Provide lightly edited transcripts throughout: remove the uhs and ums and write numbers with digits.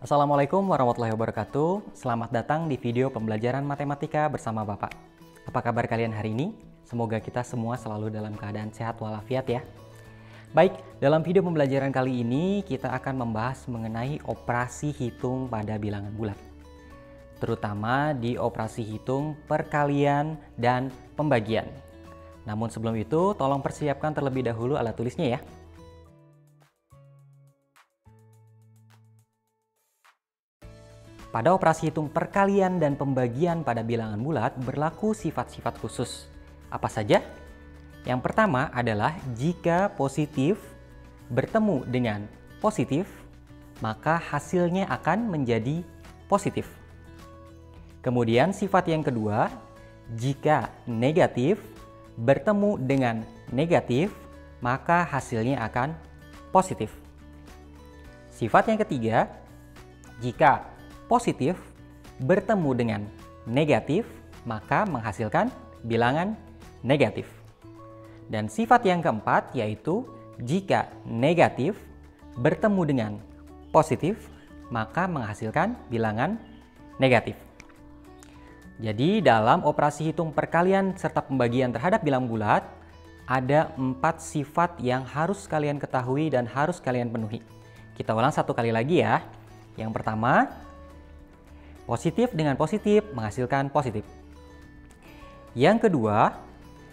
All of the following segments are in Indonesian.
Assalamualaikum warahmatullahi wabarakatuh. Selamat datang di video pembelajaran matematika bersama Bapak. Apa kabar kalian hari ini? Semoga kita semua selalu dalam keadaan sehat walafiat ya. Baik, dalam video pembelajaran kali ini kita akan membahas mengenai operasi hitung pada bilangan bulat. Terutama di operasi hitung perkalian dan pembagian. Namun sebelum itu, tolong persiapkan terlebih dahulu alat tulisnya ya. Pada operasi hitung perkalian dan pembagian pada bilangan bulat berlaku sifat-sifat khusus. Apa saja? Yang pertama adalah jika positif bertemu dengan positif, maka hasilnya akan menjadi positif. Kemudian sifat yang kedua, jika negatif bertemu dengan negatif, maka hasilnya akan positif. Sifat yang ketiga, jika positif bertemu dengan negatif, maka menghasilkan bilangan negatif. Dan sifat yang keempat yaitu jika negatif bertemu dengan positif, maka menghasilkan bilangan negatif. Jadi dalam operasi hitung perkalian serta pembagian terhadap bilangan bulat, ada 4 sifat yang harus kalian ketahui dan harus kalian penuhi. Kita ulang satu kali lagi ya. Yang pertama, positif dengan positif menghasilkan positif. Yang kedua,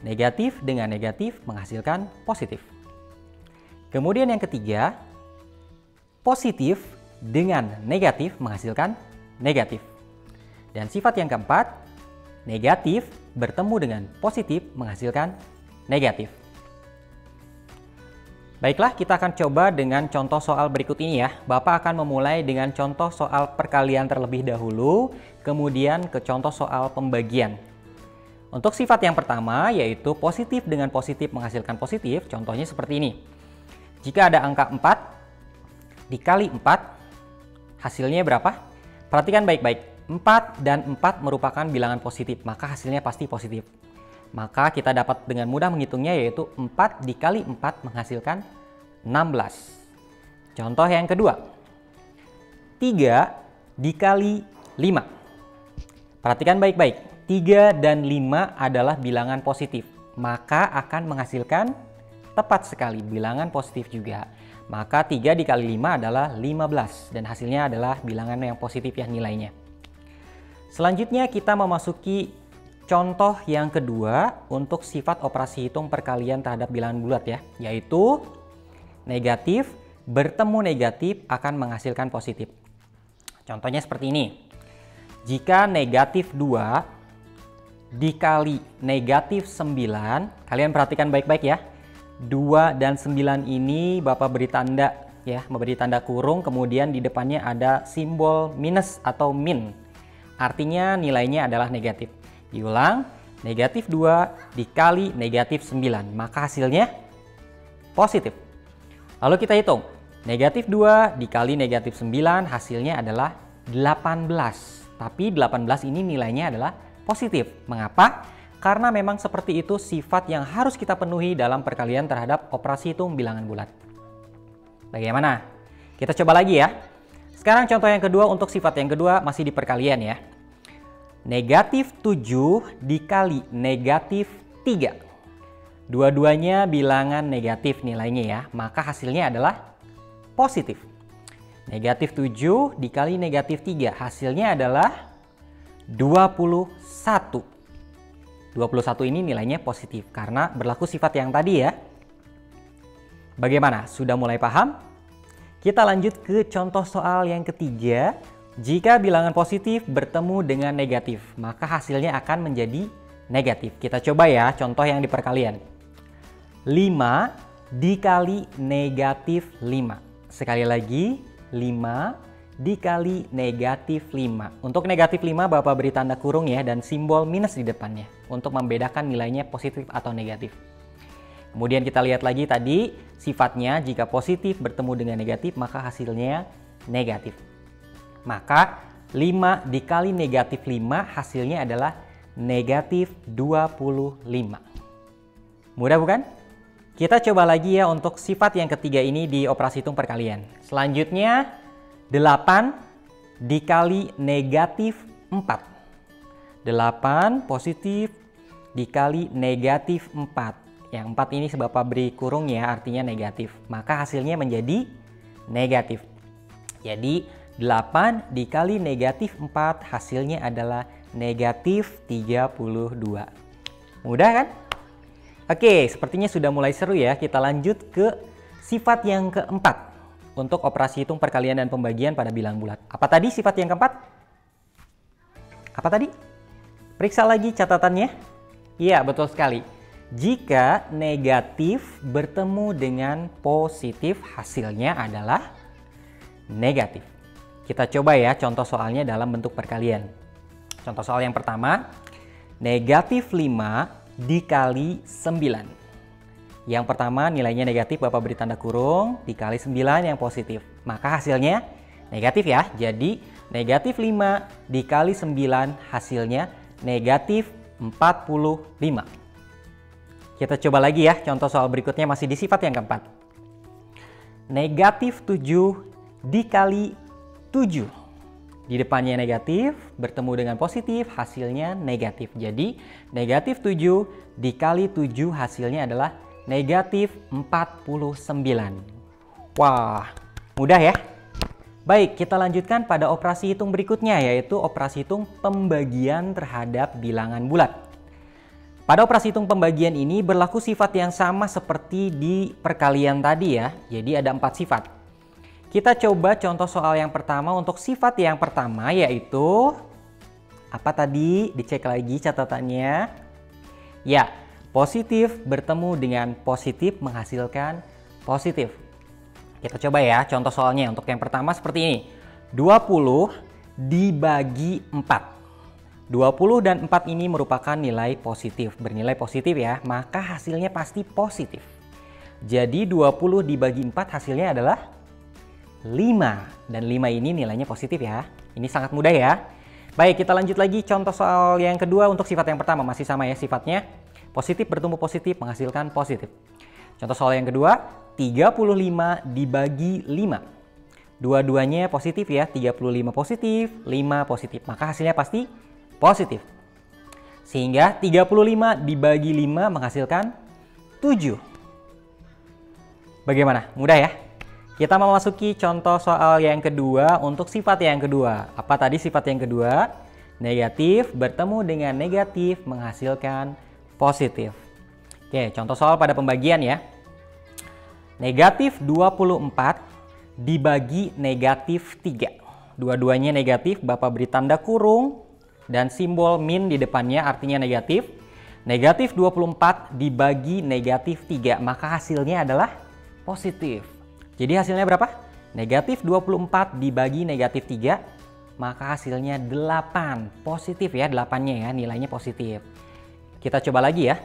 negatif dengan negatif menghasilkan positif. Kemudian yang ketiga, positif dengan negatif menghasilkan negatif. Dan sifat yang keempat, negatif bertemu dengan positif menghasilkan negatif. Baiklah, kita akan coba dengan contoh soal berikut ini ya. Bapak akan memulai dengan contoh soal perkalian terlebih dahulu, kemudian ke contoh soal pembagian. Untuk sifat yang pertama yaitu positif dengan positif menghasilkan positif, contohnya seperti ini. Jika ada angka 4 dikali 4, hasilnya berapa? Perhatikan baik-baik, 4 dan 4 merupakan bilangan positif, maka hasilnya pasti positif. Maka kita dapat dengan mudah menghitungnya yaitu 4 dikali 4 menghasilkan 16. Contoh yang kedua, 3 dikali 5. Perhatikan baik-baik, 3 dan 5 adalah bilangan positif, maka akan menghasilkan tepat sekali bilangan positif juga. Maka 3 dikali 5 adalah 15 dan hasilnya adalah bilangan yang positif ya nilainya. Selanjutnya kita memasuki contoh yang kedua untuk sifat operasi hitung perkalian terhadap bilangan bulat ya, yaitu negatif bertemu negatif akan menghasilkan positif. Contohnya seperti ini. Jika negatif 2 dikali negatif 9, kalian perhatikan baik-baik ya. 2 dan 9 ini Bapak beri tanda ya, memberi tanda kurung, kemudian di depannya ada simbol minus atau min. Artinya nilainya adalah negatif. Diulang, negatif 2 dikali negatif 9, maka hasilnya positif. Lalu kita hitung, negatif 2 dikali negatif 9 hasilnya adalah 18. Tapi 18 ini nilainya adalah positif. Mengapa? Karena memang seperti itu sifat yang harus kita penuhi dalam perkalian terhadap operasi hitung bilangan bulat. Bagaimana? Kita coba lagi ya. Sekarang contoh yang kedua untuk sifat yang kedua masih di perkalian ya. Negatif 7 dikali negatif 3. Dua-duanya bilangan negatif nilainya ya, maka hasilnya adalah positif. Negatif 7 dikali negatif 3, hasilnya adalah 21. 21 ini nilainya positif karena berlaku sifat yang tadi ya. Bagaimana? Sudah mulai paham? Kita lanjut ke contoh soal yang ketiga. Jika bilangan positif bertemu dengan negatif, maka hasilnya akan menjadi negatif. Kita coba ya contoh yang di perkalian. 5 dikali negatif 5. Sekali lagi, 5 dikali negatif 5. Untuk negatif 5 Bapak beri tanda kurung ya dan simbol minus di depannya untuk membedakan nilainya positif atau negatif. Kemudian kita lihat lagi tadi sifatnya jika positif bertemu dengan negatif maka hasilnya negatif. Maka 5 dikali negatif 5 hasilnya adalah negatif 25. Mudah bukan? Kita coba lagi ya untuk sifat yang ketiga ini di operasi hitung perkalian. Selanjutnya 8 dikali negatif 4. 8 positif dikali negatif 4. Yang 4 ini Bapak beri kurung ya, artinya negatif. Maka hasilnya menjadi negatif. Jadi 8 dikali negatif 4 hasilnya adalah negatif 32. Mudah kan? Oke, sepertinya sudah mulai seru ya. Kita lanjut ke sifat yang keempat untuk operasi hitung perkalian dan pembagian pada bilangan bulat. Apa tadi sifat yang keempat? Apa tadi? Periksa lagi catatannya. Iya, betul sekali. Jika negatif bertemu dengan positif, hasilnya adalah negatif. Kita coba ya contoh soalnya dalam bentuk perkalian. Contoh soal yang pertama, negatif 5 dikali 9. Yang pertama nilainya negatif, Bapak beri tanda kurung, dikali 9 yang positif. Maka hasilnya negatif ya. Jadi negatif 5 dikali 9 hasilnya negatif 45. Kita coba lagi ya, contoh soal berikutnya masih di sifat yang keempat. Negatif 7 dikali 7. Di depannya negatif, bertemu dengan positif, hasilnya negatif. Jadi negatif 7 dikali 7 hasilnya adalah negatif 49. Wah, mudah ya? Baik, kita lanjutkan pada operasi hitung berikutnya, yaitu operasi hitung pembagian terhadap bilangan bulat. Pada operasi hitung pembagian ini berlaku sifat yang sama seperti di perkalian tadi ya. Jadi ada 4 sifat. Kita coba contoh soal yang pertama. Untuk sifat yang pertama yaitu apa tadi? Dicek lagi catatannya. Ya, positif bertemu dengan positif menghasilkan positif. Kita coba ya contoh soalnya. Untuk yang pertama seperti ini. 20 dibagi 4. 20 dan 4 ini merupakan nilai positif. Bernilai positif ya, maka hasilnya pasti positif. Jadi 20 dibagi 4 hasilnya adalah 5. Dan 5 ini nilainya positif ya. Ini sangat mudah ya. Baik, kita lanjut lagi contoh soal yang kedua. Untuk sifat yang pertama masih sama ya sifatnya. Positif bertemu positif menghasilkan positif. Contoh soal yang kedua, 35 dibagi 5. Dua-duanya positif ya, 35 positif, 5 positif. Maka hasilnya pasti positif. Sehingga 35 dibagi 5 menghasilkan 7. Bagaimana? Mudah ya? Kita memasuki contoh soal yang kedua untuk sifat yang kedua. Apa tadi sifat yang kedua? Negatif bertemu dengan negatif menghasilkan positif. Oke, contoh soal pada pembagian ya. Negatif 24 dibagi negatif 3. Dua-duanya negatif, Bapak beri tanda kurung dan simbol min di depannya artinya negatif. Negatif 24 dibagi negatif 3, maka hasilnya adalah positif. Jadi hasilnya berapa? Negatif 24 dibagi negatif 3, maka hasilnya 8. Positif ya, 8-nya ya, nilainya positif. Kita coba lagi ya.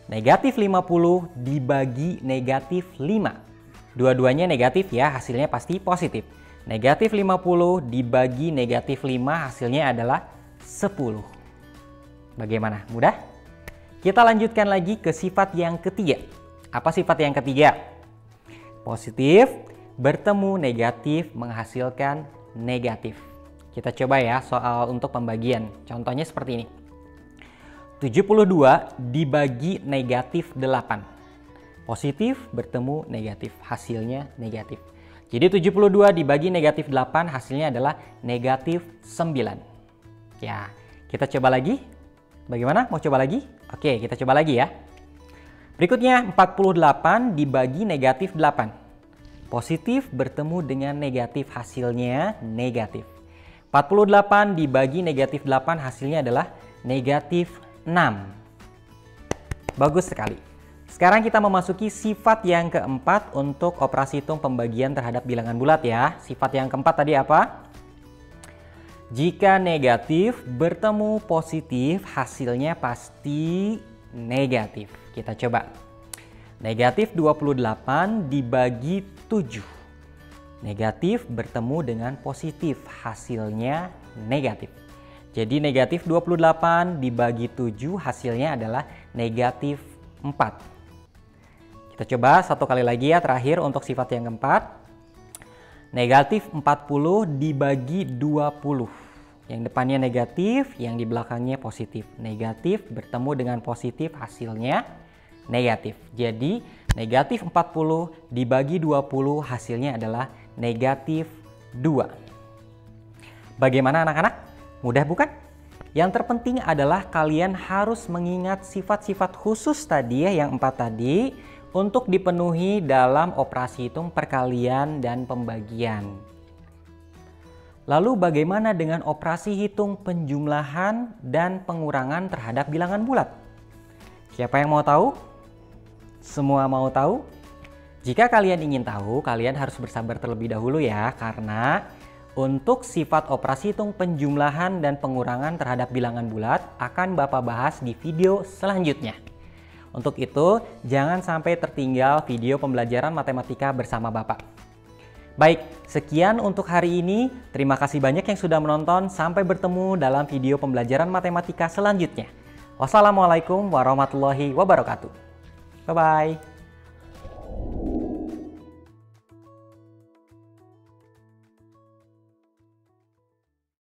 Negatif 50 dibagi negatif 5. Dua-duanya negatif ya, hasilnya pasti positif. Negatif 50 dibagi negatif 5 hasilnya adalah 10. Bagaimana? Mudah? Kita lanjutkan lagi ke sifat yang ketiga. Apa sifat yang ketiga? Positif bertemu negatif menghasilkan negatif. Kita coba ya soal untuk pembagian. Contohnya seperti ini. 72 dibagi negatif 8. Positif bertemu negatif, hasilnya negatif. Jadi 72 dibagi negatif 8 hasilnya adalah negatif 9. Ya, kita coba lagi. Bagaimana? Mau coba lagi? Oke, kita coba lagi ya. Berikutnya 48 dibagi negatif 8. Positif bertemu dengan negatif, hasilnya negatif. 48 dibagi negatif 8 hasilnya adalah negatif 6. Bagus sekali. Sekarang kita memasuki sifat yang keempat untuk operasi hitung pembagian terhadap bilangan bulat ya. Sifat yang keempat tadi apa? Jika negatif bertemu positif, hasilnya pasti negatif. Kita coba. Negatif 28 dibagi 7. Negatif bertemu dengan positif, hasilnya negatif. Jadi negatif 28 dibagi 7 hasilnya adalah negatif 4. Kita coba satu kali lagi ya terakhir untuk sifat yang keempat. Negatif 40 dibagi 20. Yang depannya negatif, yang di belakangnya positif. Negatif bertemu dengan positif, hasilnya negatif. Jadi negatif 40 dibagi 20 hasilnya adalah negatif 2. Bagaimana anak-anak? Mudah bukan? Yang terpenting adalah kalian harus mengingat sifat-sifat khusus tadi ya, yang 4 tadi, untuk dipenuhi dalam operasi hitung perkalian dan pembagian. Lalu bagaimana dengan operasi hitung penjumlahan dan pengurangan terhadap bilangan bulat? Siapa yang mau tahu? Semua mau tahu? Jika kalian ingin tahu, kalian harus bersabar terlebih dahulu ya, karena untuk sifat operasi hitung penjumlahan dan pengurangan terhadap bilangan bulat akan Bapak bahas di video selanjutnya. Untuk itu, jangan sampai tertinggal video pembelajaran matematika bersama Bapak. Baik, sekian untuk hari ini. Terima kasih banyak yang sudah menonton. Sampai bertemu dalam video pembelajaran matematika selanjutnya. Wassalamualaikum warahmatullahi wabarakatuh. Bye-bye.